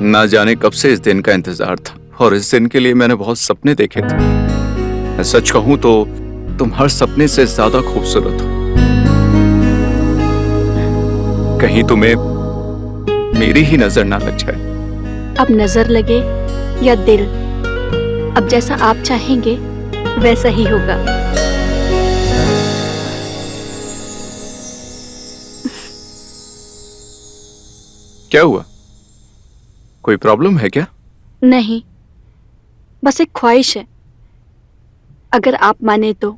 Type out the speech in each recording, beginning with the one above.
ना जाने कब से इस दिन का इंतजार था और इस दिन के लिए मैंने बहुत सपने देखे थे। मैं सच कहूं तो तुम हर सपने से ज्यादा खूबसूरत हो। कहीं तुम्हें मेरी ही नजर ना लग जाए। अब नजर लगे या दिल, अब जैसा आप चाहेंगे वैसा ही होगा। क्या हुआ? कोई प्रॉब्लम है क्या? नहीं, बस एक ख्वाहिश है, अगर आप माने तो।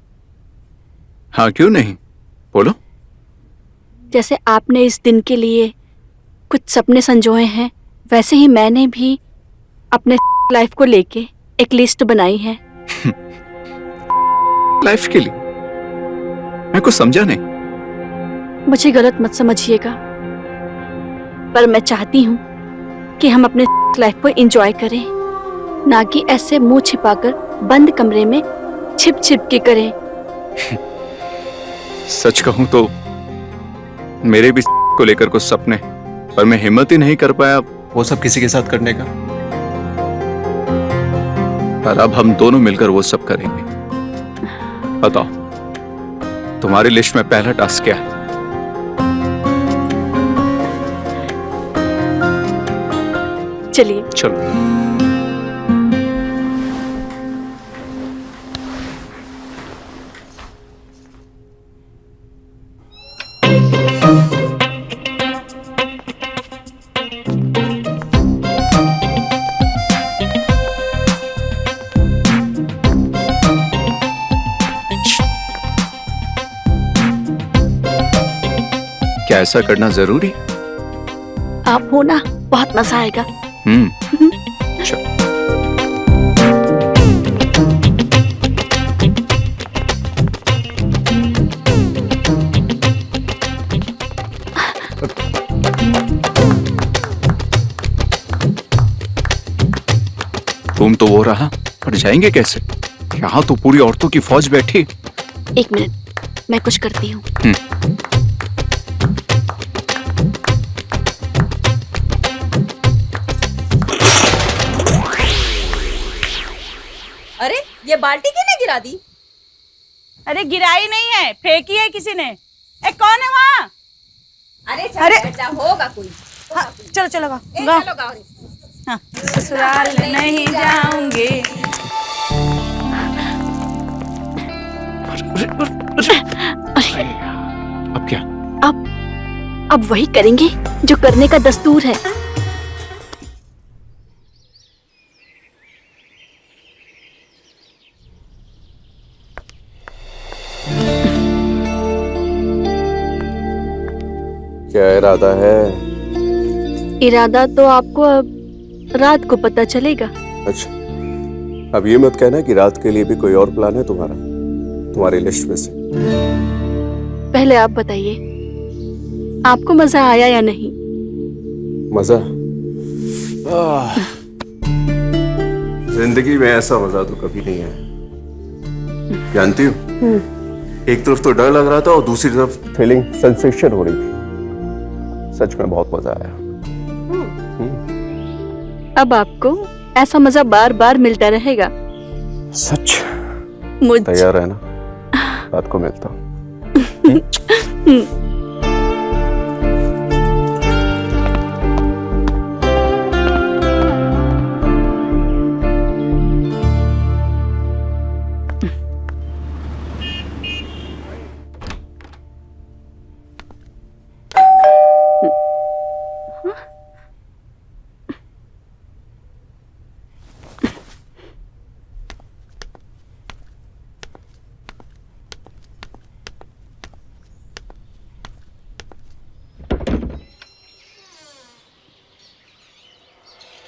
हाँ, क्यों नहीं, बोलो। जैसे आपने इस दिन के लिए कुछ सपने संजोए हैं, वैसे ही मैंने भी अपने लाइफ को लेके एक लिस्ट बनाई है। लाइफ के लिए? मैं कुछ समझा नहीं। मुझे गलत मत समझिएगा, पर मैं चाहती हूँ कि हम अपने लाइफ को एंजॉय करें, ना कि ऐसे मुंह छिपाकर बंद कमरे में छिप छिप के करें। सच कहूं तो मेरे भी को लेकर कुछ सपने, पर मैं हिम्मत ही नहीं कर पाया वो सब किसी के साथ करने का। पर अब हम दोनों मिलकर वो सब करेंगे। बताओ, तुम्हारी लिस्ट में पहला टास्क क्या है? चलिए। चलो। क्या ऐसा करना जरूरी? आप हो ना, बहुत मजा आएगा। चलो। तुम तो वो रहा, पर जाएंगे कैसे? यहाँ तो पूरी औरतों की फौज बैठी। एक मिनट, मैं कुछ करती हूँ। अरे ये बाल्टी किसने गिरा दी? अरे गिराई नहीं है, फेंकी है किसी ने। कौन है वहाँ? अरे चल बेटा, होगा कोई। हाँ, चलो चलो गाओ। चलो गाओ। हाँ, ससुराल नहीं जाऊंगे। अब क्या? अब वही करेंगे जो करने का दस्तूर है। क्या इरादा है? इरादा तो आपको अब रात को पता चलेगा। अच्छा, अब ये मत कहना कि रात के लिए भी कोई और प्लान है तुम्हारा, तुम्हारी लिस्ट में से। पहले आप बताइए, आपको मजा आया या नहीं? मजा? जिंदगी में ऐसा मजा तो कभी नहीं है। जानती हो, एक तरफ तो डर लग रहा था और दूसरी तरफ फीलिंग सेंसेशन हो रही थी। सच में बहुत मजा आया। अब आपको ऐसा मजा बार बार मिलता रहेगा। सच? मुझ तैयार है ना? रात को मिलता हूँ।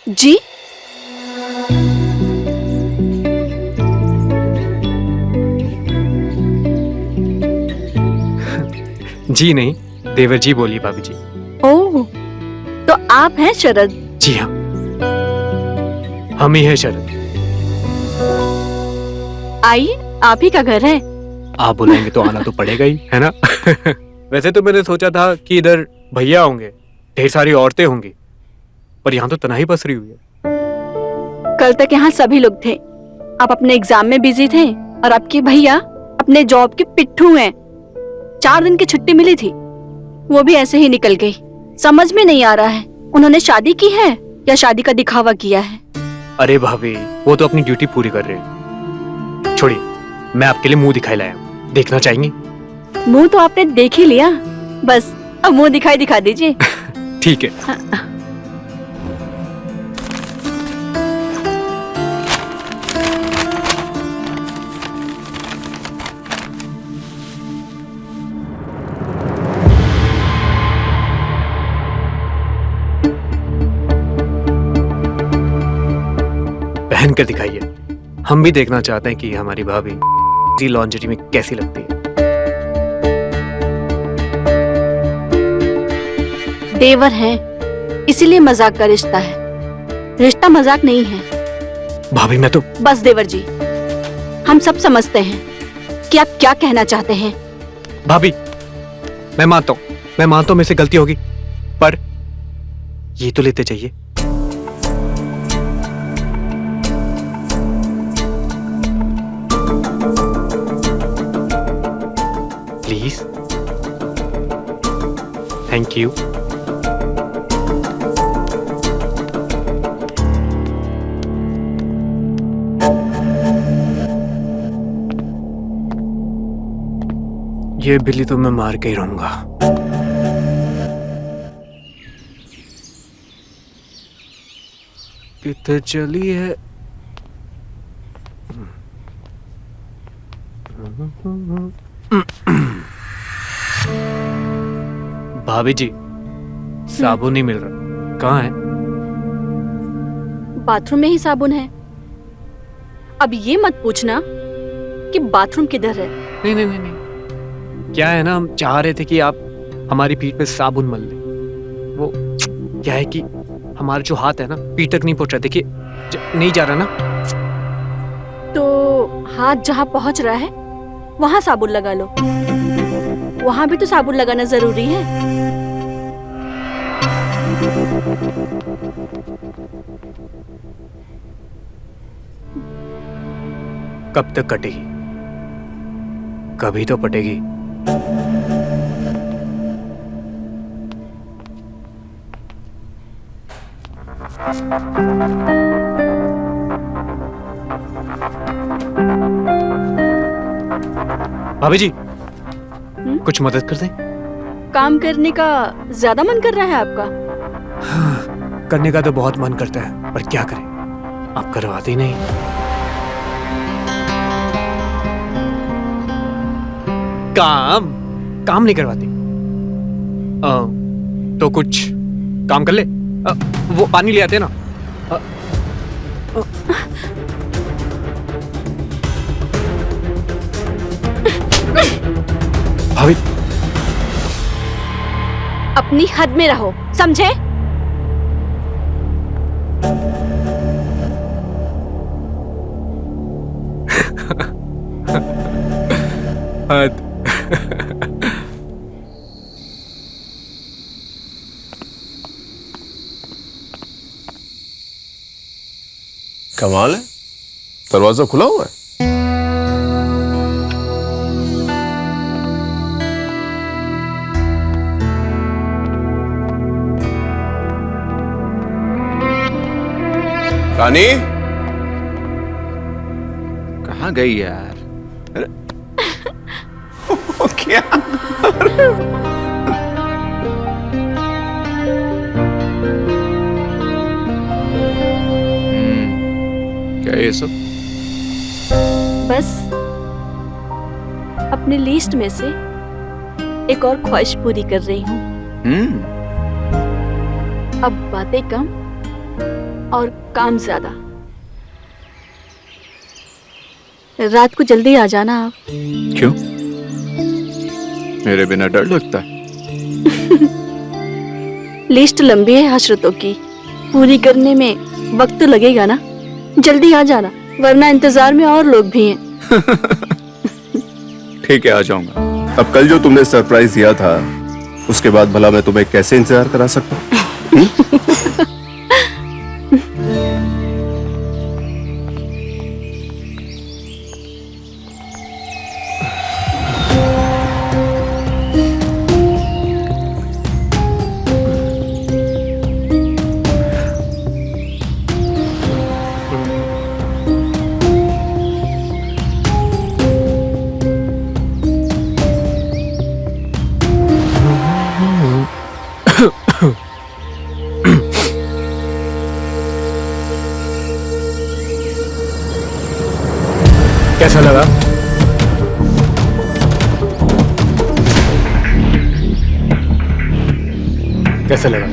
जी? जी नहीं, देवर जी बोलिए भाभी जी। ओह, तो आप हैं शरद? जी हाँ, हम ही हैं शरद। आइए, आप ही का घर है। आप बुलाएंगे तो आना तो पड़ेगा ही, है ना? वैसे तो मैंने सोचा था कि इधर भैया होंगे, ढेर सारी औरतें होंगी, पर यहाँ तो तनाही पसरी हुई है। कल तक यहाँ सभी लोग थे, आप अपने एग्जाम में बिजी थे और आपके भैया अपने जॉब के पिट्ठू हैं। 4 दिन की छुट्टी मिली थी, वो भी ऐसे ही निकल गई। समझ में नहीं आ रहा है उन्होंने शादी की है या शादी का दिखावा किया है। अरे भाभी, वो तो अपनी ड्यूटी पूरी कर रहे हैं। छोड़िए, मैं आपके लिए मुंह दिखाई लाया हूं। देखना चाहेंगे? मुंह तो आपने देख ही लिया, बस अब मुंह दिखा दीजिए। ठीक है। पहन कर दिखाइए, हम भी देखना चाहते हैं कि हमारी भाभी लॉन्जरी में कैसी लगती है। देवर हैं, इसीलिए मजाक का रिश्ता है। रिश्ता मजाक नहीं है। भाभी मैं तो बस देवर जी, हम सब समझते हैं कि आप क्या कहना चाहते हैं। भाभी, मैं मानता हूँ मेरे से गलती होगी, पर ये तो लेते चाहिए। प्लीज। Thank you. ये बिल्ली तो मैं मार के ही रहूंगा। कितने चली है? भाभी जी, साबुन नहीं मिल रहा, कहाँ है? बाथरूम में ही साबुन है। अब ये मत पूछना कि बाथरूम किधर है। नहीं नहीं नहीं नहीं, क्या है ना, हम चाह रहे थे कि आप हमारी पीठ पे साबुन मल लें। वो क्या है कि हमारा जो हाथ है ना, पीठ तक नहीं पहुंच रहा। देखिए, नहीं जा रहा ना। तो हाथ जहाँ पहुँच रहा है वहाँ साबुन लगा लो। वहाँ भी तो साबुन लगाना जरूरी है। कब तक कटेगी? कभी तो पटेगी। भाभी जी, कुछ मदद कर दें? काम करने का ज्यादा मन कर रहा है आपका? करने का तो बहुत मन करता है, पर क्या करें, आप करवाते ही नहीं। काम नहीं करवाते। तो कुछ काम कर ले। वो पानी ले आते ना। भाभी, अपनी हद में रहो, समझे? हद। कमाल है, दरवाजा खुला हुआ है। रानी कहाँ गई यार? अरे क्या? क्या ये सब? बस अपनी लिस्ट में से एक और ख्वाहिश पूरी कर रही हूँ। अब बातें कम और काम ज्यादा। रात को जल्दी आ जाना आप। क्यों? मेरे बिना डर लगता है? लिस्ट लंबी है हसरतों की, पूरी करने में वक्त तो लगेगा ना। जल्दी आ जाना, वरना इंतजार में और लोग भी हैं। ठीक है, आ जाऊंगा। अब कल जो तुमने सरप्राइज दिया था, उसके बाद भला मैं तुम्हें कैसे इंतजार करा सकता हूँ? कैसा लगा? कैसा लगा?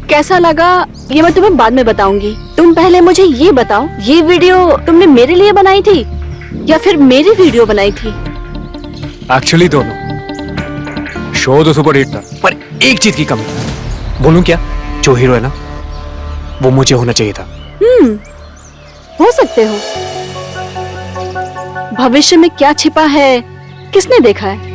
कैसा लगा ये मैं तुम्हें बाद में बताऊंगी। तुम पहले मुझे ये बताओ, ये वीडियो तुमने मेरे लिए बनाई थी या फिर मेरी वीडियो बनाई थी? एक्चुअली दोनों। शो तो सुपर हिट था, पर एक चीज की कमी। बोलूं क्या? जो हीरो है ना, वो मुझे होना चाहिए था। हो सकते हो। भविष्य में क्या छिपा है किसने देखा है?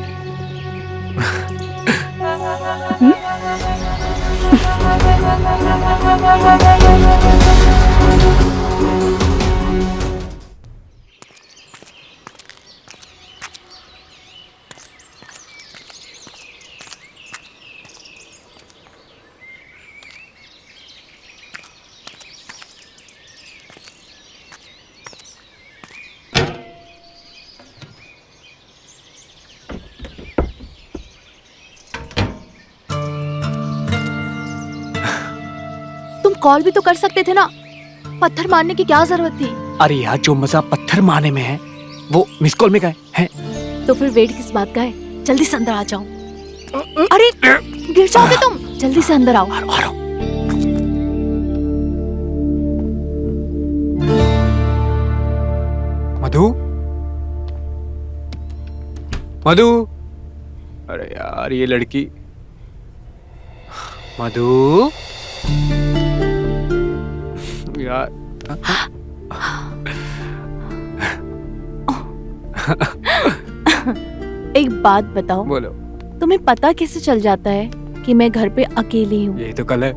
कॉल भी तो कर सकते थे ना, पत्थर मारने की क्या जरूरत थी? अरे यार, जो मजा पत्थर मारने में है वो मिस कॉल में का है? तो फिर वेट किस बात का है? जल्दी से अंदर आ जाओ। अरे गिर जाओगे तुम, जल्दी से अंदर आओ। आ रहा हूं। मधु, मधु, अरे यार ये लड़की। मधु यार, एक बात बताओ, बोलो। तुम्हें पता कैसे चल जाता है कि मैं घर पे अकेली हूँ? यही तो कल है,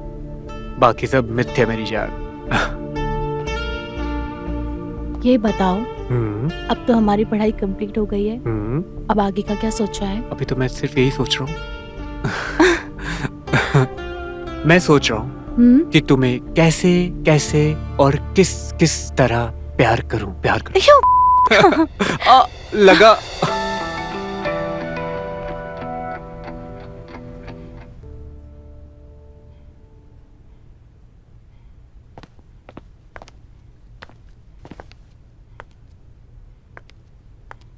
बाकी सब मिथ्या मेरी जान। ये बताओ, अब तो हमारी पढ़ाई कंप्लीट हो गई है, अब आगे का क्या सोचा है? अभी तो मैं सिर्फ यही सोच रहा हूँ। मैं सोच रहा हूँ कि तुम्हें कैसे कैसे और किस किस तरह प्यार करूं। लगा।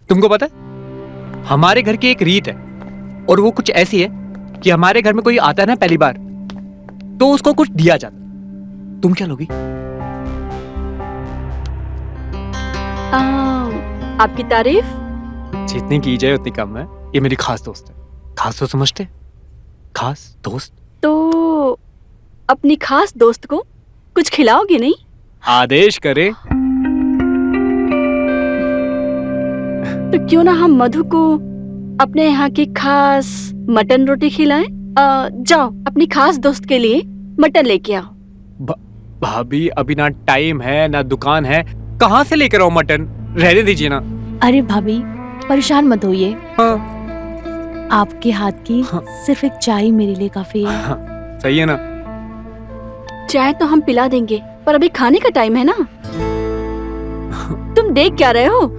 तुमको पता है, हमारे घर की एक रीत है और वो कुछ ऐसी है कि हमारे घर में कोई आता है ना पहली बार, तो उसको कुछ दिया जाता। तुम क्या लोगी? आपकी तारीफ। जितनी की जाए उतनी कम है। ये मेरी खास दोस्त है। खास तो समझते? खास दोस्त। तो अपनी खास दोस्त को कुछ खिलाओगे नहीं? आदेश करे। तो क्यों ना हम मधु को अपने यहाँ की खास मटन रोटी खिलाएं? जाओ अपनी खास दोस्त के लिए मटन लेके आओ। भाभी, अभी ना टाइम है ना दुकान है, कहाँ से लेकर आओ मटन? रहने दीजिए ना। अरे भाभी, परेशान मत होइए। हाँ। आपके हाथ की सिर्फ एक चाय मेरे लिए काफी है। सही है ना? चाय तो हम पिला देंगे, पर अभी खाने का टाइम है ना। तुम देख क्या रहे हो?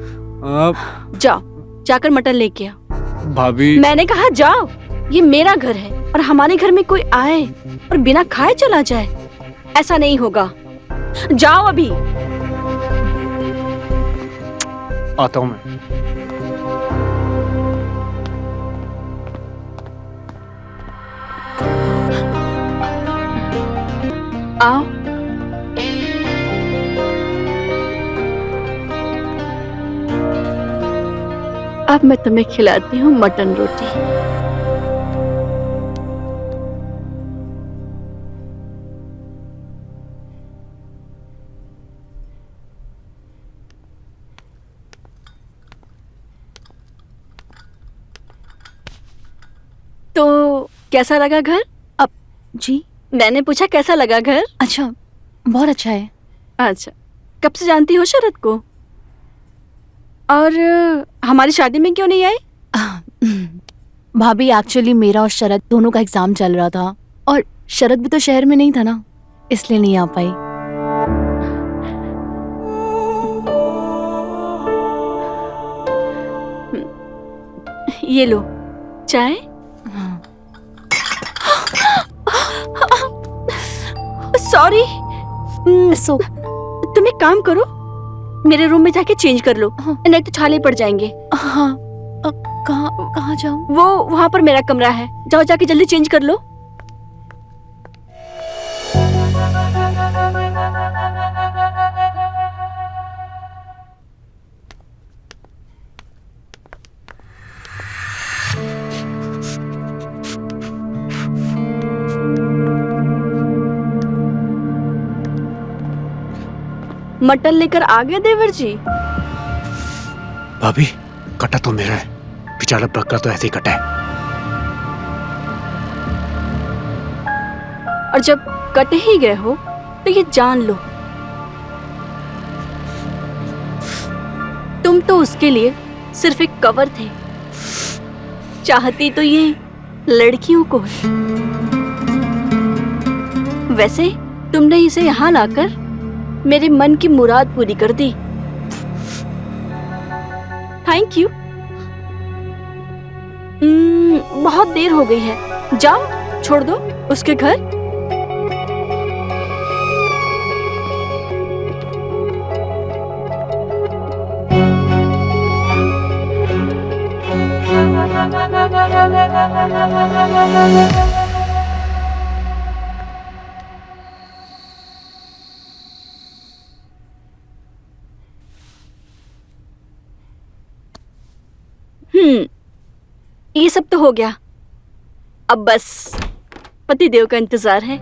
जाओ जाकर मटन लेके आओ। भाभी, मैंने कहा जाओ। ये मेरा घर है और हमारे घर में कोई आए और बिना खाए चला जाए, ऐसा नहीं होगा। जाओ अभी। आता हूं मैं। आओ। अब मैं तुम्हें खिलाती हूँ मटन रोटी। तो कैसा लगा घर? अब जी, मैंने पूछा कैसा लगा घर? अच्छा, बहुत अच्छा है। अच्छा, कब से जानती हो शरद को? और हमारी शादी में क्यों नहीं आई? भाभी, एक्चुअली मेरा और शरद दोनों का एग्जाम चल रहा था और शरद भी तो शहर में नहीं था ना, इसलिए नहीं आ पाई। ये लो चाय। सॉरी। सो तुम एक काम करो, मेरे रूम में जाके चेंज कर लो, हाँ। नहीं तो छाले पड़ जाएंगे। हाँ, कहाँ कहाँ जाऊँ? वो वहाँ पर मेरा कमरा है, जाओ जाके जल्दी चेंज कर लो। मटन लेकर आ गए देवर जी? भाभी कटा तो मेरा है, बेचारा बकरा तो ऐसे ही कटा है। और जब कट ही गए हो तो ये जान लो, तुम तो उसके लिए सिर्फ एक कवर थे, चाहती तो ये लड़कियों को है। वैसे तुमने इसे यहाँ लाकर मेरे मन की मुराद पूरी कर दी। Thank you. बहुत देर हो गई है, जाओ छोड़ दो उसके घर। ये सब तो हो गया, अब बस पति देव का इंतजार है।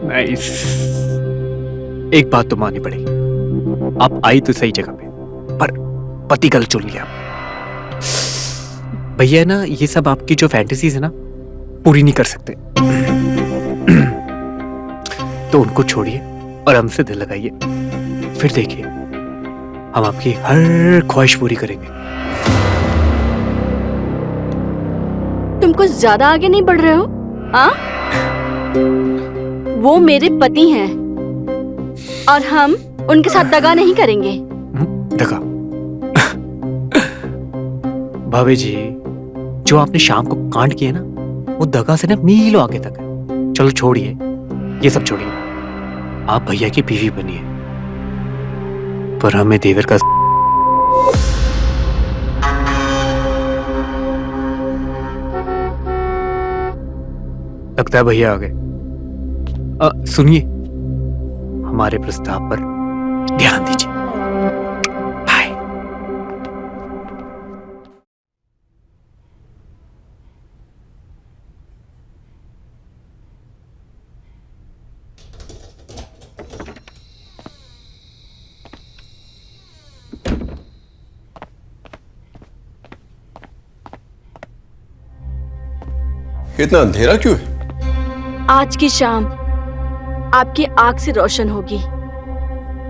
नाइस। एक बात तो माननी पड़ेगी, आप आई तो सही जगह पे, पर पति गलत चुन लिया। भैया ना ये सब आपकी जो फैंटेसीज है ना पूरी नहीं कर सकते, तो उनको छोड़िए और हमसे दिल लगाइए, फिर देखिए हम आपकी हर ख्वाहिश पूरी करेंगे। तुम कुछ ज्यादा आगे नहीं बढ़ रहे हो? हाँ, वो मेरे पति हैं और हम उनके साथ दगा नहीं करेंगे। दगा? भाभी जी, जो आपने शाम को कांड किया ना, वो दगा से ना मीलों आगे तक है। चलो छोड़िए, ये सब छोड़िए, आप भैया की बीवी बनिए, पर हमें देवर का लगता है भैया आ गए। सुनिए, हमारे प्रस्ताव पर ध्यान दीजिए। बाय। इतना अंधेरा क्यों है? आज की शाम आपकी आंख से रोशन होगी,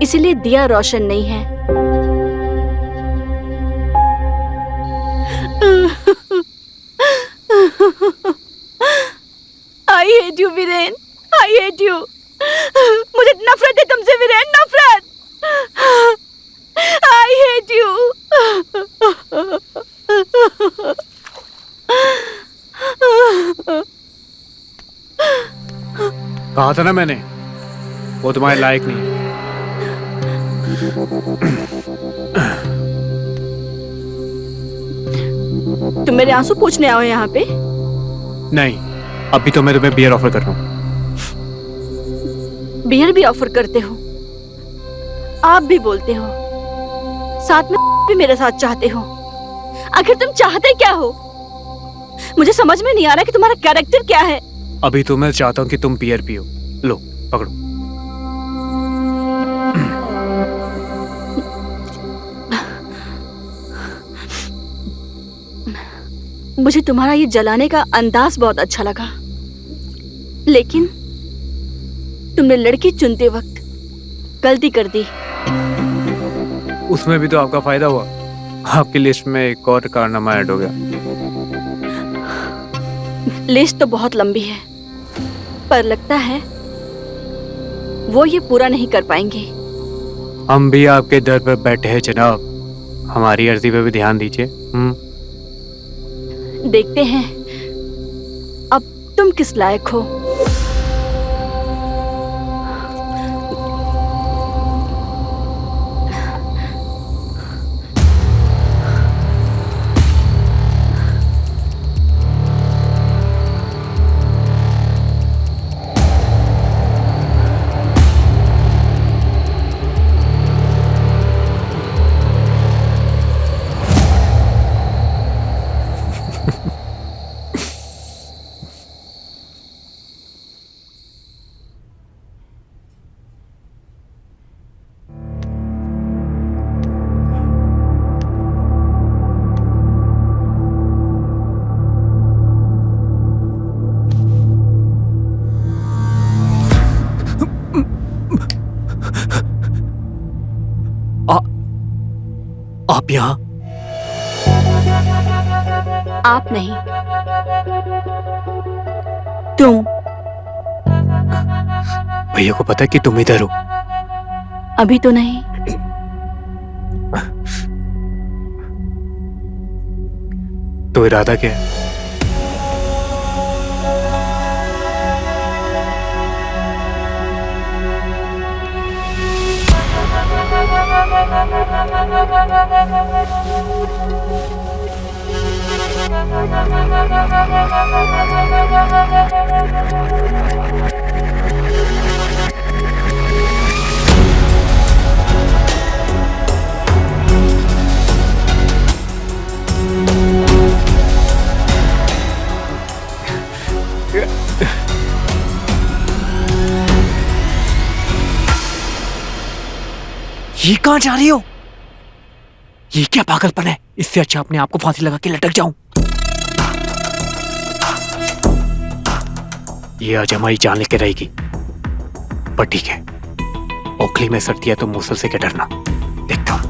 इसलिए दिया रोशन नहीं है। I hate you, Viren. I hate you। मुझे नफरत है तुमसे वीरेन, नफरत। I hate you। कहा था ना मैंने, वो तुम्हारे लायक नहीं है। तुम मेरे आंसू पूछने आओ यहाँ पे? नहीं, अभी तो मैं तुम्हें बियर ऑफर कर रहा हूँ। बियर भी ऑफर करते हो, आप भी बोलते हो, साथ में भी मेरे साथ चाहते हो। आखिर तुम चाहते क्या हो? मुझे समझ में नहीं आ रहा कि तुम्हारा कैरेक्टर क्या है। अभी तो मैं चाहता हूँ कि तुम बियर पियो। लो पकड़ो। मुझे तुम्हारा ये जलाने का अंदाज बहुत अच्छा लगा, लेकिन तुमने लड़की चुनते वक्त गलती कर दी। उसमें भी तो आपका फायदा हुआ, आपकी लिस्ट में एक और कारनामा ऐड हो गया। लिस्ट तो बहुत लंबी है, पर लगता है वो ये पूरा नहीं कर पाएंगे। हम भी आपके दर पर बैठे हैं जनाब, हमारी अर्जी पे भी ध्यान दीजिए। देखते हैं अब तुम किस लायक हो। आप यहाँ? आप नहीं, तुम। भैया को पता है कि तुम इधर हो? अभी तो नहीं। तो इरादा क्या है? ये कहां जा रही हो? ये क्या पागलपन है? इससे अच्छा अपने आप को फांसी लगा के लटक जाऊं। ये आज हमारी जान लेके रहेगी, पर ठीक है, ओखली में सड़ती है तो मूसल से क्या डरना। देखता हूं।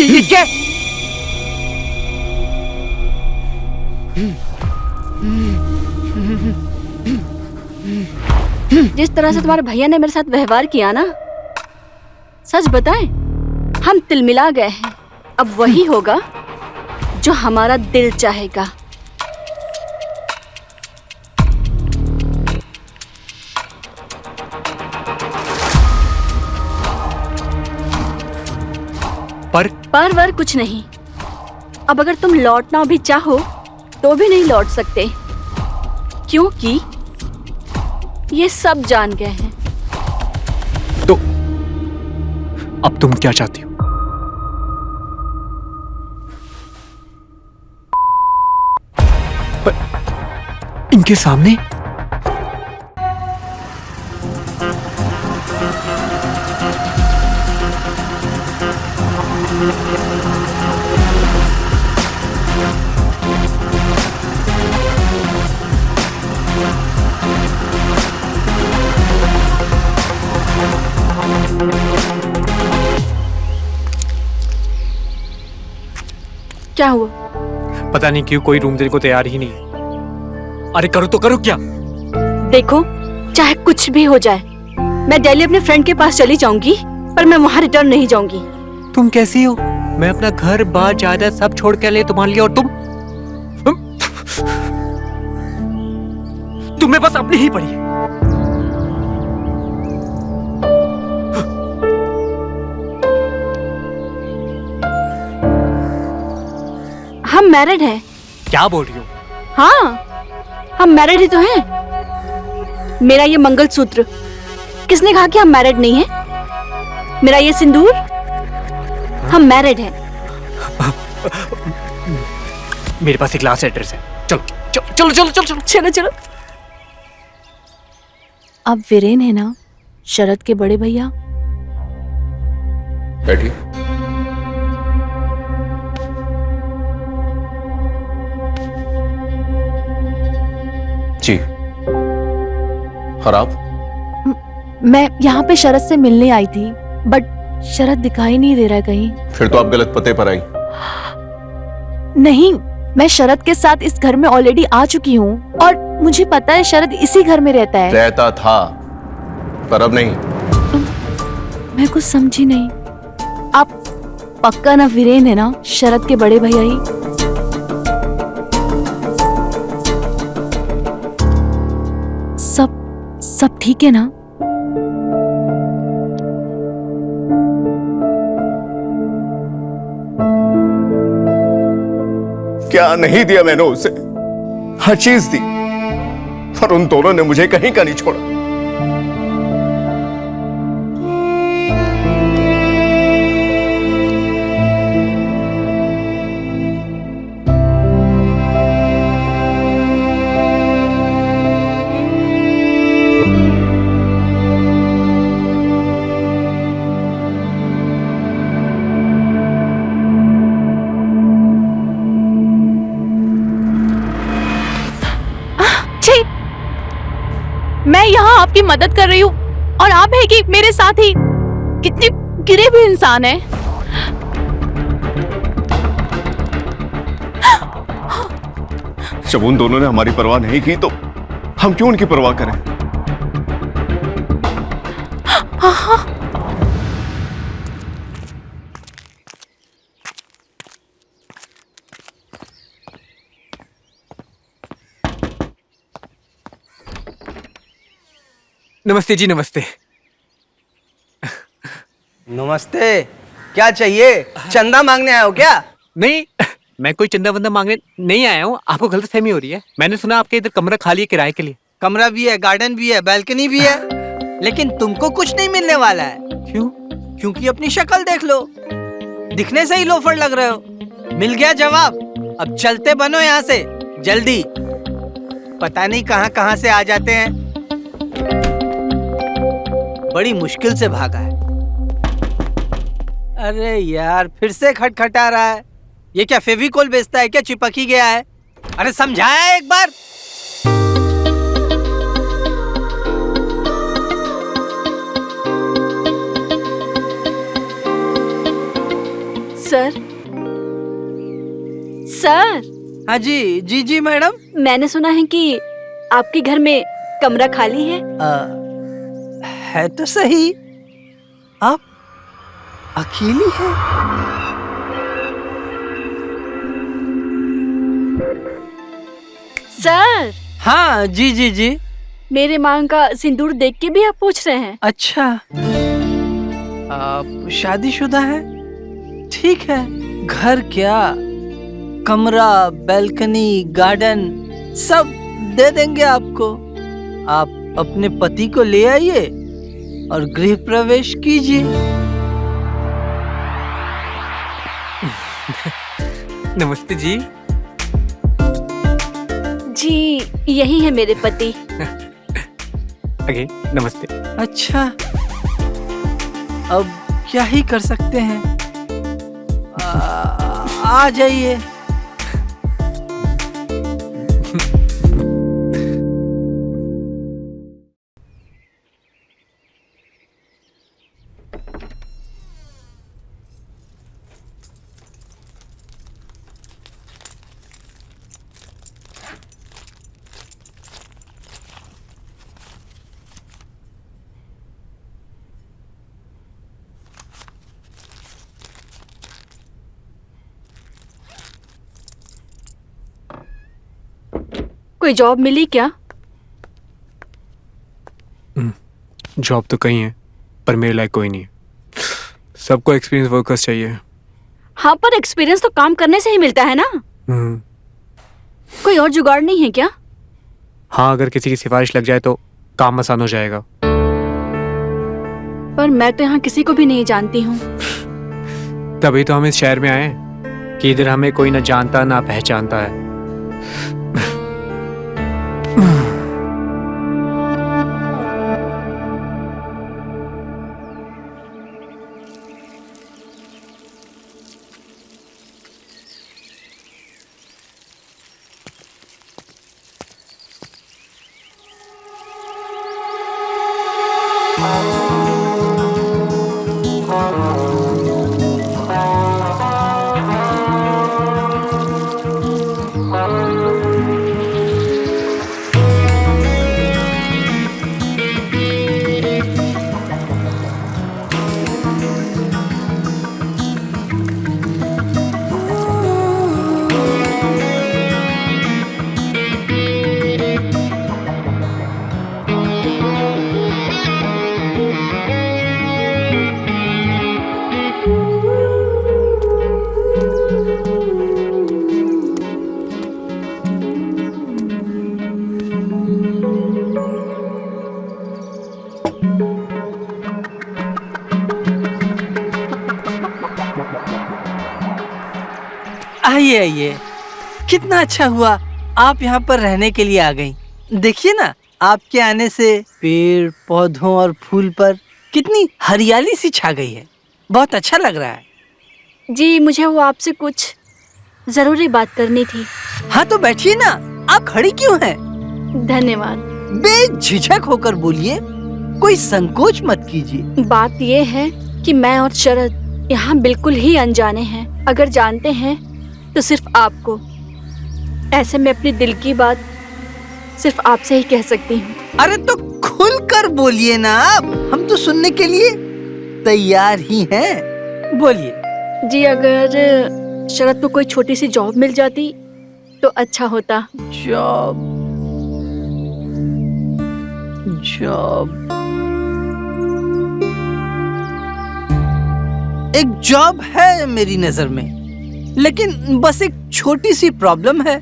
ये क्या? जिस तरह से तुम्हारे भैया ने मेरे साथ व्यवहार किया ना, सच बताएं, हम तिलमिला गए हैं। अब वही होगा जो हमारा दिल चाहेगा। पर वर कुछ नहीं। अब अगर तुम लौटना भी चाहो तो भी नहीं लौट सकते, क्योंकि ये सब जान गए हैं। तो अब तुम क्या चाहती हो? पर इनके सामने? क्या हुआ? पता नहीं क्यों कोई रूम देने को तैयार ही नहीं है। अरे करो तो करो क्या? देखो, चाहे कुछ भी हो जाए, मैं दिल्ली अपने फ्रेंड के पास चली जाऊंगी, पर मैं वहां रिटर्न नहीं जाऊंगी। तुम कैसी हो? मैं अपना घर बार जायदाद सब छोड़ के ले तुम्हारे लिए, और तुम्हें बस अपनी ही पड़ी है। हम मैरिड हैं। क्या बोल रही हो? हाँ, हम मैरिड ही तो हैं। मेरा ये मंगलसूत्र, किसने कहा कि हम मैरिड नहीं हैं? मेरा ये सिंदूर, हम मैरिड हैं। मेरे पास एक लास्ट एड्रेस है। चलो चलो चलो चलो चलो चलो चलो चलो। अब वीरेन है ना, शरद के बड़े भैया? बैठिए। जी। और आप? मैं यहाँ पे शरद से मिलने आई थी, बट शरद दिखाई नहीं दे रहा है कहीं। फिर तो आप गलत पते पर आई। नहीं, मैं शरद के साथ इस घर में ऑलरेडी आ चुकी हूँ, और मुझे पता है शरद इसी घर में रहता है। रहता था, पर अब नहीं। मैं कुछ समझी नहीं। आप पक्का ना वीरेन है ना, शरद के बड़े भैया ही? सब ठीक है ना? क्या नहीं दिया मैंने उसे? हर चीज दी, पर उन दोनों ने मुझे कहीं का नहीं छोड़ा। मैं यहाँ आपकी मदद कर रही हूँ और आप है कि मेरे साथ ही कितने गिरे हुए इंसान है। जब उन दोनों ने हमारी परवाह नहीं की तो हम क्यों उनकी परवाह करें? नमस्ते जी, नमस्ते। नमस्ते। क्या चाहिए? चंदा मांगने आए हो क्या? नहीं, मैं कोई चंदा वंदा मांगने नहीं आया हूँ। आपको गलतफहमी हो रही है। मैंने सुना आपके इधर कमरा खाली है किराए के लिए। कमरा भी है, गार्डन भी है, बैल्कनी भी है, लेकिन तुमको कुछ नहीं मिलने वाला है। क्यों? क्योंकि अपनी शक्ल देख लो, दिखने से ही लोफर लग रहे हो। मिल गया जवाब। अब चलते बनो यहाँ से जल्दी। पता नहीं कहाँ कहाँ से आ जाते हैं। बड़ी मुश्किल से भागा है। अरे यार, फिर से खटखटा रहा है। ये क्या फेविकोल बेचता है क्या? चिपक ही गया है। अरे समझाया एक बार। Sir, sir. हाँ जी, जी जी मैडम। मैंने सुना है कि आपके घर में कमरा खाली है। है तो सही। आप अकेली हैं? सर, हाँ जी जी जी। मेरे मांग का सिंदूर देख के भी आप पूछ रहे हैं? अच्छा, आप शादीशुदा हैं? ठीक है। घर क्या, कमरा, बैल्कनी, गार्डन सब दे देंगे आपको। आप अपने पति को ले आइए और गृह प्रवेश कीजिए। नमस्ते जी। जी, यही है मेरे पति। ओके, नमस्ते। अच्छा, अब क्या ही कर सकते हैं। आ जाइए। कोई जॉब मिली क्या? जॉब तो कहीं है, पर मेरे लायक कोई नहीं है। सबको एक्सपीरियंस वर्कर्स चाहिए। हाँ, पर एक्सपीरियंस तो काम करने से ही मिलता है ना। कोई और जुगाड़ नहीं है क्या? हाँ, अगर किसी की सिफारिश लग जाए तो काम आसान हो जाएगा। पर मैं तो यहाँ किसी को भी नहीं जानती हूँ। तभी तो हम इस शहर में आए हैं कि इधर हमें कोई ना जानता ना पहचानता है। आइए आइए, कितना अच्छा हुआ आप यहाँ पर रहने के लिए आ गई। देखिए ना, आपके आने से पेड़ पौधों और फूल पर कितनी हरियाली सी छा गई है। बहुत अच्छा लग रहा है। जी, मुझे वो आपसे कुछ जरूरी बात करनी थी। हाँ तो बैठिए ना, आप खड़ी क्यों हैं? धन्यवाद। बेझिझक होकर बोलिए, कोई संकोच मत कीजिए। बात ये है कि मैं और शरद यहाँ बिल्कुल ही अनजाने हैं। अगर जानते हैं तो सिर्फ आपको। ऐसे में अपने दिल की बात सिर्फ आपसे ही कह सकती हूँ। अरे तो खुल कर बोलिए ना आप, हम तो सुनने के लिए तैयार ही हैं। बोलिए। जी, अगर शरद को कोई छोटी सी जॉब मिल जाती तो अच्छा होता। जॉब जॉब एक जॉब है मेरी नजर में, लेकिन बस एक छोटी सी प्रॉब्लम है।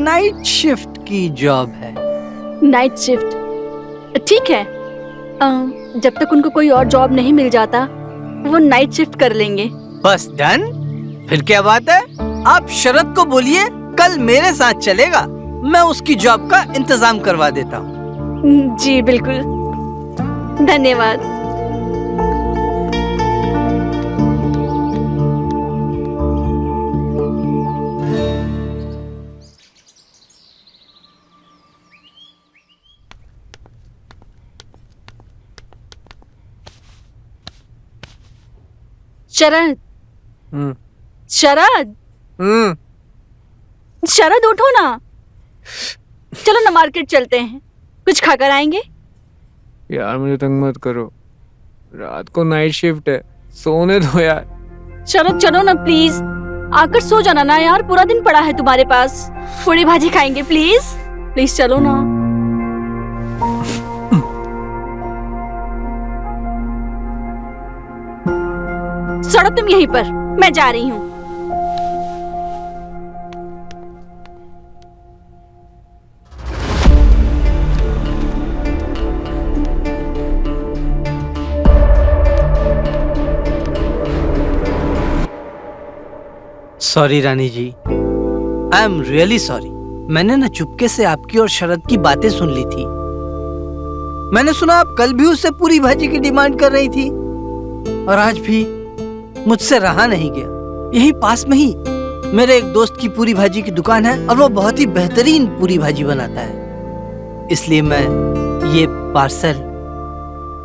नाइट शिफ्ट की जॉब है। नाइट शिफ्ट ठीक है। जब तक उनको कोई और जॉब नहीं मिल जाता वो नाइट शिफ्ट कर लेंगे। बस डन। फिर क्या बात है, आप शरद को बोलिए कल मेरे साथ चलेगा, मैं उसकी जॉब का इंतजाम करवा देता हूँ। जी बिल्कुल, धन्यवाद। शरद, शरद, शरद उठो ना। चलो ना मार्केट चलते हैं, कुछ खाकर आएंगे। यार मुझे तंग मत करो, रात को नाइट शिफ्ट है, सोने दो यार। शरद चलो ना प्लीज, आकर सो जाना ना यार, पूरा दिन पड़ा है तुम्हारे पास। पूरी भाजी खाएंगे प्लीज, प्लीज चलो ना। सड़ो तुम यहीं पर, मैं जा रही हूँ। Sorry Rani ji, I am really sorry. मैंने ना चुपके से आपकी और शरद की बातें सुन ली थी। मैंने सुना आप कल भी उससे पूरी भाजी की डिमांड कर रही थी, और आज भी मुझसे रहा नहीं गया। यही पास में ही मेरे एक दोस्त की पूरी भाजी की दुकान है, और वो बहुत ही बेहतरीन पूरी भाजी बनाता है। इसलिए मैं ये पार्सल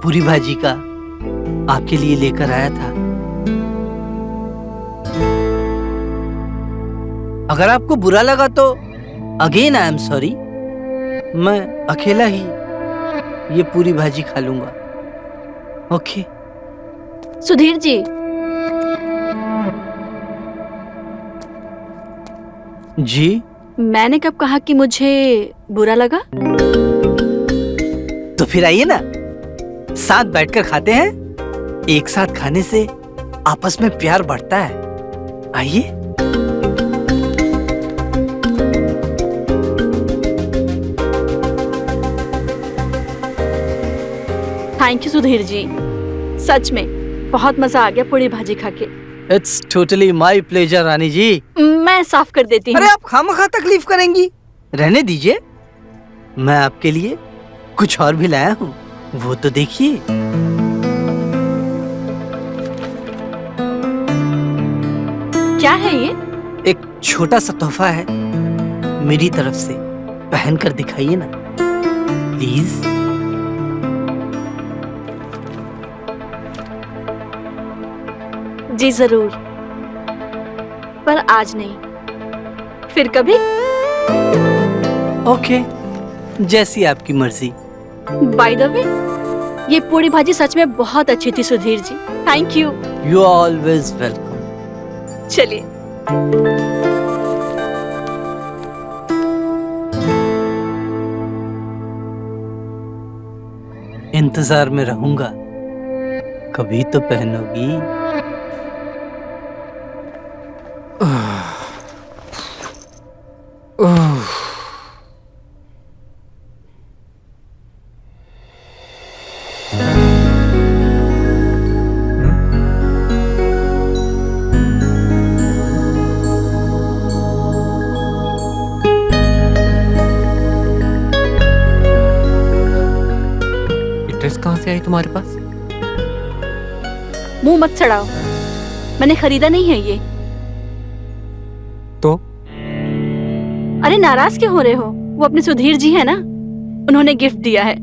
पूरी भाजी का आपके लिए लेकर आया था। अगर आपको बुरा लगा तो अगेन आई एम सॉरी। मैं अकेला ही ये पूरी भाजी खा लूंगा। ओके। सुधीर जी, जी मैंने कब कहा कि मुझे बुरा लगा? तो फिर आइए ना, साथ बैठकर खाते हैं। एक साथ खाने से आपस में प्यार बढ़ता है। आइए। थैंक यू सुधीर जी, सच में बहुत मजा आ गया पूरी भाजी खा के। इट्स टोटली माई प्लेजर रानी जी। मैं साफ कर देती हूँ। अरे आप खामखा तकलीफ करेंगी, रहने दीजिए। मैं आपके लिए कुछ और भी लाया हूँ, वो तो देखिए। क्या है ये? एक छोटा सा तोहफा है मेरी तरफ से, पहन कर दिखाइए ना प्लीज। जी जरूर, पर आज नहीं, फिर कभी। ओके, जैसी आपकी मर्जी। बाय द वे, ये पूरी भाजी सच में बहुत अच्छी थी Sudhir ji, thank you. You always welcome. चलिए। इंतजार में रहूंगा, कभी तो पहनोगी। ड्रेस कहाँ से आई तुम्हारे पास? मुंह मत चढ़ाओ, मैंने खरीदा नहीं है ये। तो अरे नाराज क्यों हो रहे हो? वो अपने सुधीर जी है ना, उन्होंने गिफ्ट दिया है।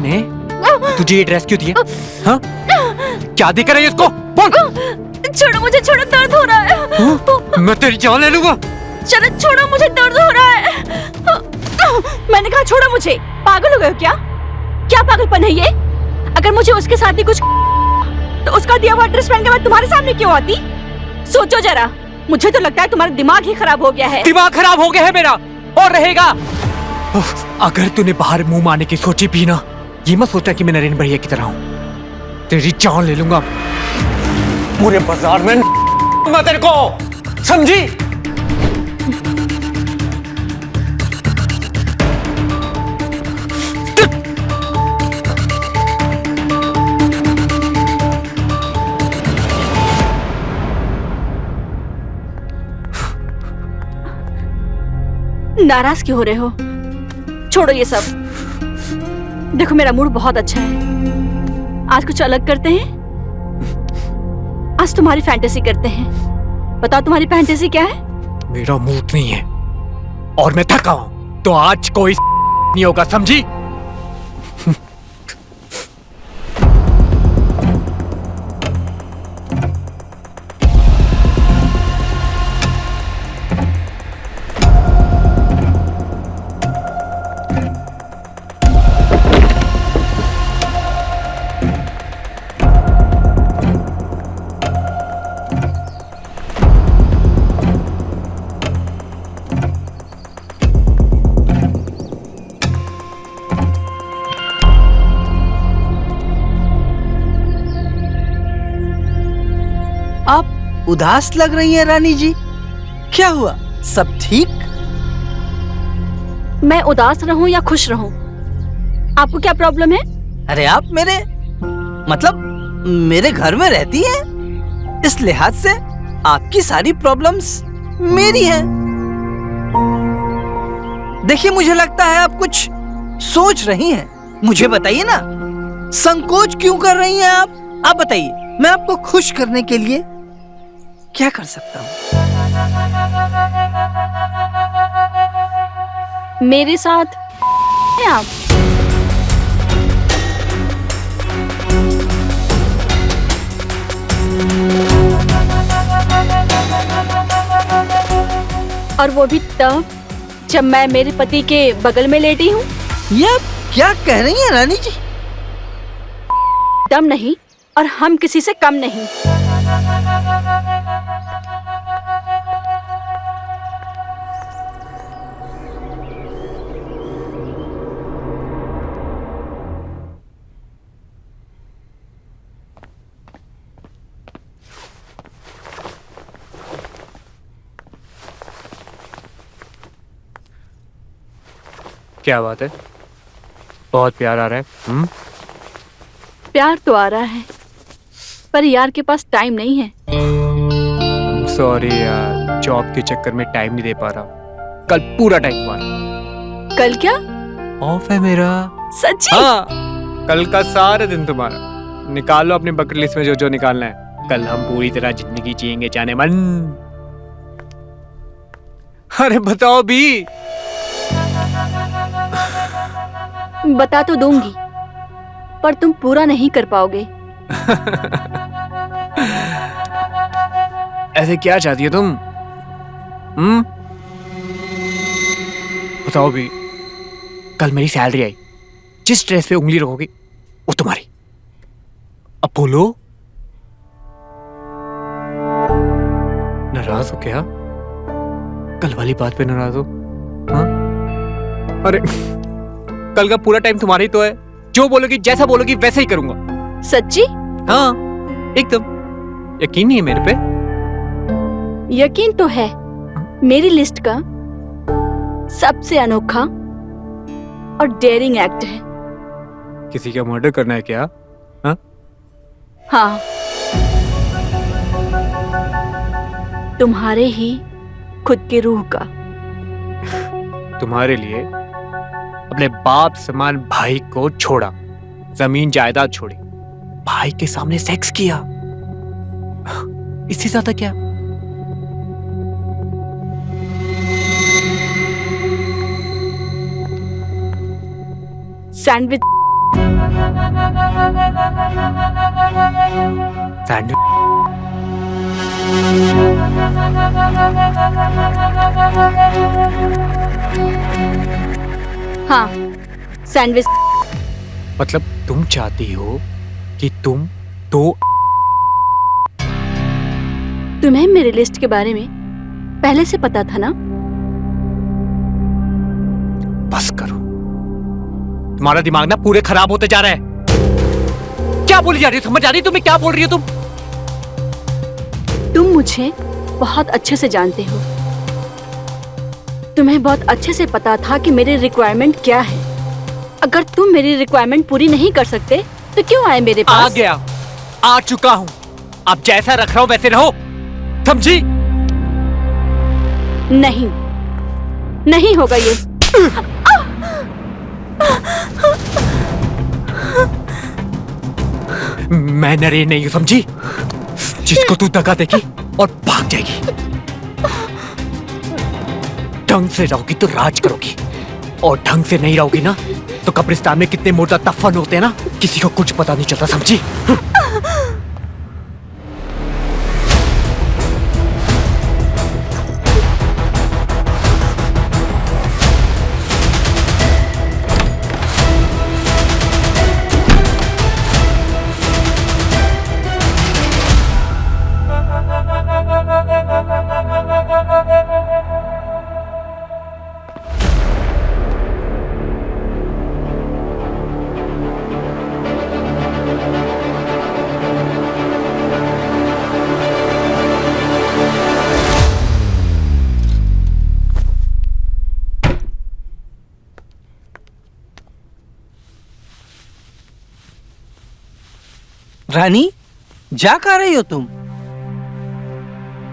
ने तुझे ये ड्रेस क्यों दिया? हाँ? क्या देकर रही है इसको? बोल। छोड़ो मुझे, छोड़ो, दर्द हो रहा है। मैं तेरी जान ले लूंगा। चलो छोड़ो मुझे, दर्द हो रहा है। मैंने कहा छोड़ो मुझे। पागल हो गए हो क्या? क्या पागलपन है ये? अगर मुझे उसके साथ ही कुछ तो उसका दिया हुआ ड्रेस पहन के मैं तुम्हारे सामने क्यों आती? सोचो जरा, मुझे तो लगता है तुम्हारा दिमाग ही खराब हो गया है। दिमाग खराब हो गया है मेरा, और रहेगा। अगर तूने बाहर मुंह मारने की सोची भी ना, ये मत सोचना कि मैं नरेंद्र भैया की तरह हूँ। तेरी जान ले लूंगा पूरे बाजार में मैं तेरे को, समझी? नाराज क्यों हो रहे हो? छोड़ो ये सब। देखो मेरा मूड बहुत अच्छा है। आज कुछ अलग करते हैं। आज तुम्हारी फैंटेसी करते हैं। बताओ तुम्हारी फैंटेसी क्या है? मेरा मूड नहीं है और मैं थका हूं, तो आज कोई नहीं होगा, समझी? आप उदास लग रही हैं रानी जी, क्या हुआ? सब ठीक? मैं उदास रहूं या खुश रहूं, आपको क्या प्रॉब्लम है? अरे आप मेरे घर में रहती हैं, इस लिहाज से आपकी सारी प्रॉब्लम्स मेरी हैं। देखिए, मुझे लगता है आप कुछ सोच रही हैं। मुझे बताइए ना, संकोच क्यों कर रही हैं आप? आप बताइए, मैं आपको खुश करने के लिए क्या कर सकता हूँ? मेरे साथ हैं आप? और वो भी तब जब मैं मेरे पति के बगल में लेटी हूँ। ये आप क्या कह रही हैं रानी जी? दम नहीं और हम किसी से कम नहीं। क्या बात है? बहुत प्यार आ रहा है। प्यार तो आ रहा है, पर यार के पास टाइम नहीं है। सॉरी यार, जॉब के चक्कर में टाइम नहीं दे पा रहा। कल पूरा टाइम तुम्हारा। कल क्या? ऑफ है मेरा। सच्ची? हाँ, कल का सारा दिन तुम्हारा। निकाल लो अपनी बकेट लिस्ट में जो जो निकालना है। कल हम पूरी तरह जिंदगी जिएंगे जाने मन। अरे बताओ भी। बता तो दूंगी, पर तुम पूरा नहीं कर पाओगे। ऐसे क्या चाहती हो तुम? बताओ भी। कल मेरी सैलरी आई, जिस ड्रेस पे उंगली रखोगी वो तुम्हारी। अब बोलो, नाराज हो क्या? कल वाली बात पे नाराज हो? हाँ? अरे कल का पूरा टाइम तुम्हारा ही तो है। जो बोलोगी, जैसा बोलोगी वैसा ही करूंगा। सच्ची? हाँ, एकदम। यकीन नहीं है मेरे पे? यकीन तो है। मेरी लिस्ट का सबसे अनोखा और डेयरिंग एक्ट है। किसी का मर्डर करना है क्या? हाँ? हाँ, तुम्हारे ही खुद के रूह का। तुम्हारे लिए अपने बाप समान भाई को छोड़ा, जमीन जायदाद छोड़ी, भाई के सामने सेक्स किया। इससे ज्यादा क्या? सैंडविच। सैंडविच। हाँ, सैंडविच। मतलब तुम चाहती हो कि तुम तो तुम्हें मेरे लिस्ट के बारे में पहले से पता था ना? बस करो, तुम्हारा दिमाग ना पूरे खराब होते जा रहा है। क्या बोली जा रही हो, समझ आ रही तुम्हें क्या बोल रही हो तुम? तुम मुझे बहुत अच्छे से जानते हो। तुम्हें बहुत अच्छे से पता था कि मेरी रिक्वायरमेंट क्या है। अगर तुम मेरी रिक्वायरमेंट पूरी नहीं कर सकते तो क्यों आए मेरे पास? आ गया, आ चुका हूं। अब जैसा रख रहा हूं वैसे रहो, समझी? नहीं, नहीं होगा ये। मैं नरेन नहीं हूं, समझी? जिसको तू दगा देगी और भाग जाएगी। ढंग से रहोगी तो राज करोगी, और ढंग से नहीं रहोगी ना तो कब्रिस्तान में कितने मुर्दा दफन होते हैं ना, किसी को कुछ पता नहीं चलता, समझी? रानी, जा कहाँ रही हो तुम?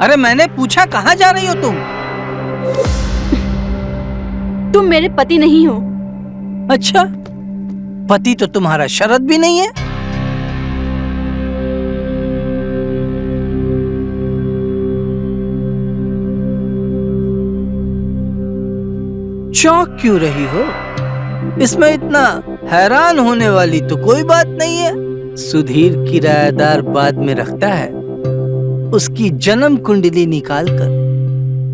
अरे मैंने पूछा कहाँ जा रही हो तुम? तुम मेरे पति नहीं हो। अच्छा, पति तो तुम्हारा शरद भी नहीं है। चौंक क्यों रही हो? इसमें इतना हैरान होने वाली तो कोई बात नहीं है। सुधीर किराएदार बाद में रखता है, उसकी जन्म कुंडली निकालकर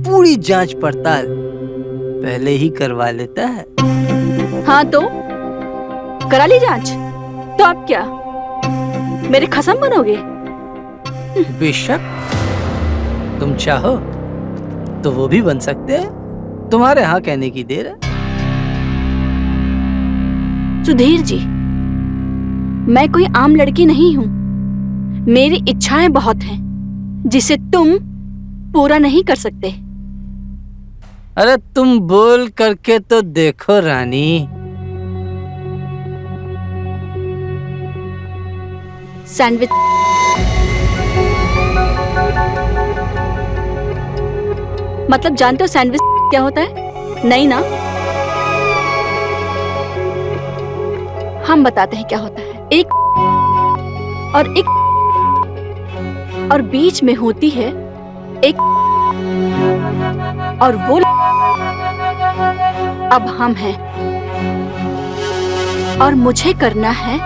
पूरी जांच पड़ताल पहले ही करवा लेता है। हाँ तो करा ली जांच, तो आप क्या मेरे खसम बनोगे? बेशक, तुम चाहो तो वो भी बन सकते हैं। तुम्हारे हाँ कहने की देर है। सुधीर जी, मैं कोई आम लड़की नहीं हूँ। मेरी इच्छाएं बहुत हैं, जिसे तुम पूरा नहीं कर सकते। अरे तुम बोल करके तो देखो रानी। सैंडविच। मतलब जानते हो सैंडविच क्या होता है? नहीं ना? हम बताते हैं क्या होता है। एक और बीच में होती है एक, और वो अब हम हैं, और मुझे करना है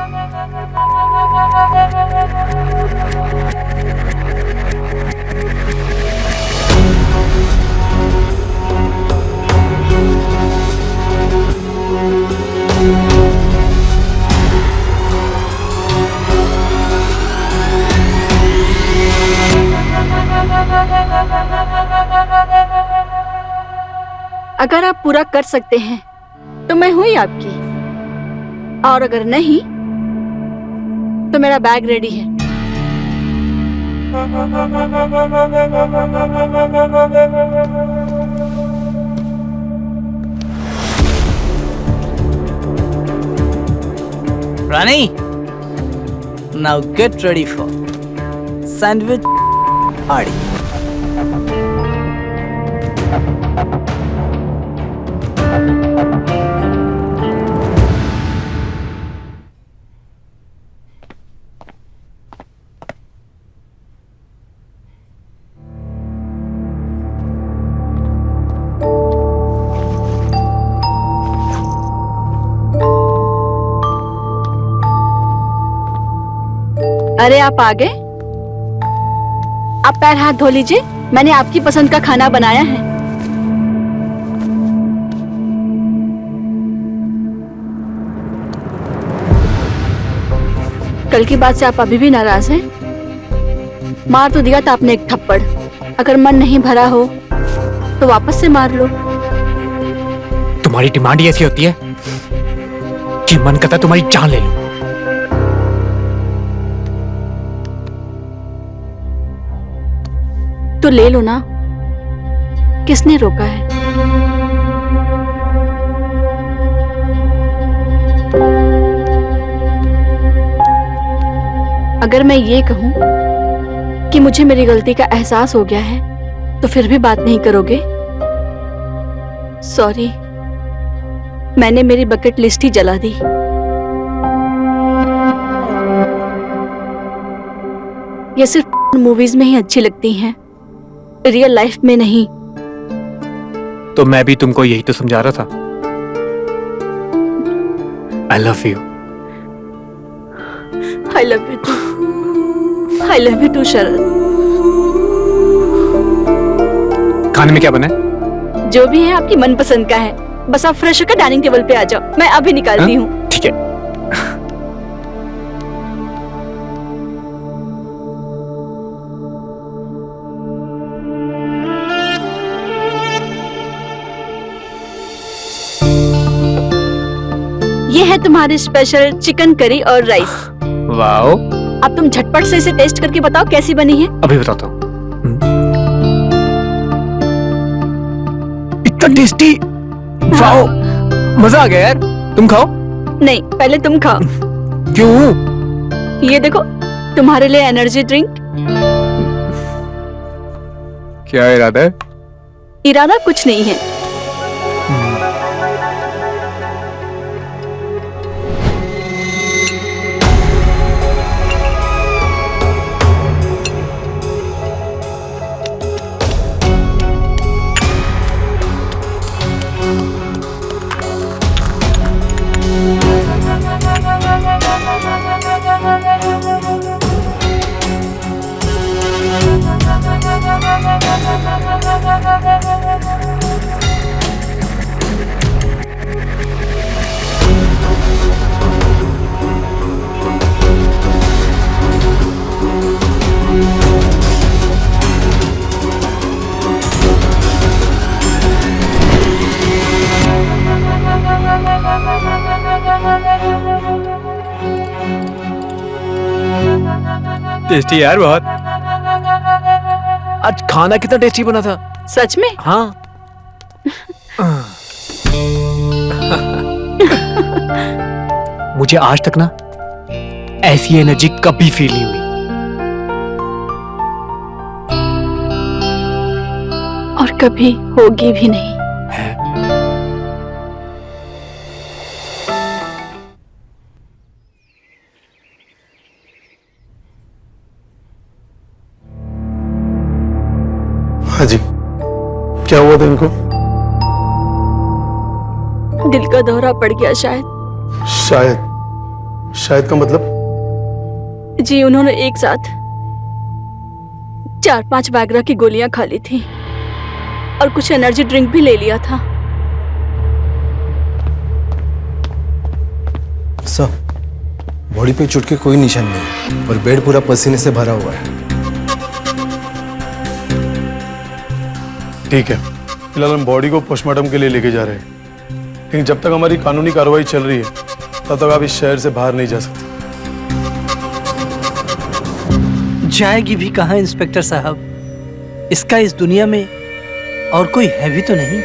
अगर आप पूरा कर सकते हैं तो मैं हुई आपकी, और अगर नहीं तो मेरा बैग रेडी है। रानी, now get ready for sandwich party. अरे आप आ गए? आप पैर हाथ धो लीजिए, मैंने आपकी पसंद का खाना बनाया है। कल की बात से आप अभी भी नाराज हैं? मार तो दिया था आपने एक थप्पड़, अगर मन नहीं भरा हो तो वापस से मार लो। तुम्हारी डिमांड ही ऐसी होती है कि मन करता है तुम्हारी जान ले लूं। तो ले लो ना, किसने रोका है? अगर मैं ये कहूं कि मुझे मेरी गलती का एहसास हो गया है तो फिर भी बात नहीं करोगे? सॉरी, मैंने मेरी बकेट लिस्ट ही जला दी। ये सिर्फ मूवीज में ही अच्छी लगती हैं, रियल लाइफ में नहीं। तो मैं भी तुमको यही तो समझा रहा था। I love you. I love you too. I love you too Sharad. खाने में क्या बना है? जो भी है आपकी मनपसंद का है, बस आप फ्रेश होकर डाइनिंग टेबल पे आ जाओ, मैं अभी निकालती हूँ। ठीक है। ये है तुम्हारी स्पेशल चिकन करी और राइस। वाओ। अब तुम झटपट से इसे टेस्ट करके बताओ कैसी बनी है। अभी बताता हूँ। इतना टेस्टी। वाओ, मजा आ गया यार। तुम खाओ। नहीं, पहले तुम खाओ। क्यों? ये देखो, तुम्हारे लिए एनर्जी ड्रिंक। क्या इरादा है? इरादा कुछ नहीं है। टेस्टी यार बहुत। आज खाना कितना टेस्टी बना था। सच में? हाँ। मुझे आज तक ना ऐसी एनर्जी कभी फील नहीं हुई। और कभी होगी भी नहीं। हाँ जी, क्या हुआ था इनको? दिल का दौरा पड़ गया शायद। शायद का मतलब? जी, उन्होंने एक साथ 4-5 वैग्रा की गोलियां खा ली थी और कुछ एनर्जी ड्रिंक भी ले लिया था। सर, बॉडी पे चोट के कोई निशान नहीं और बेड पूरा पसीने से भरा हुआ है। ठीक है, फिलहाल हम बॉडी को पोस्टमार्टम के लिए लेके जा रहे हैं, लेकिन जब तक हमारी कानूनी कार्रवाई चल रही है तब तक आप इस शहर से बाहर नहीं जा सकते। जाएगी भी कहाँ इंस्पेक्टर साहब? इसका इस दुनिया में और कोई है भी तो नहीं।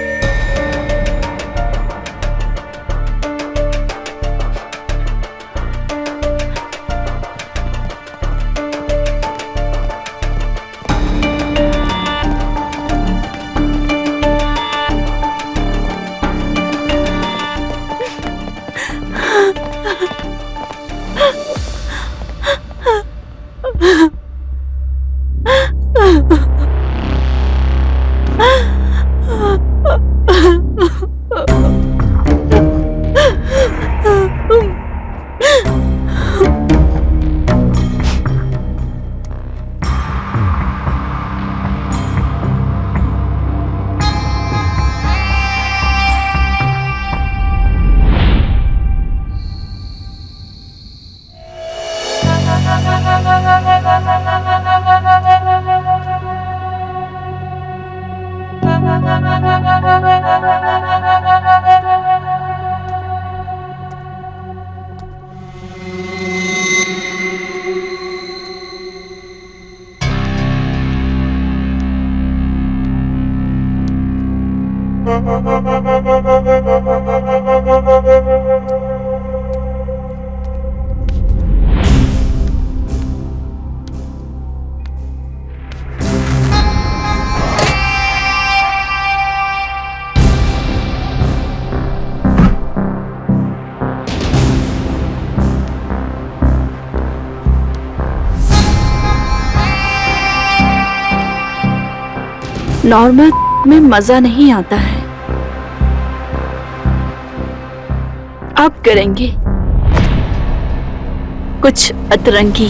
नॉर्मल में मजा नहीं आता है। अब करेंगे कुछ अतरंगी।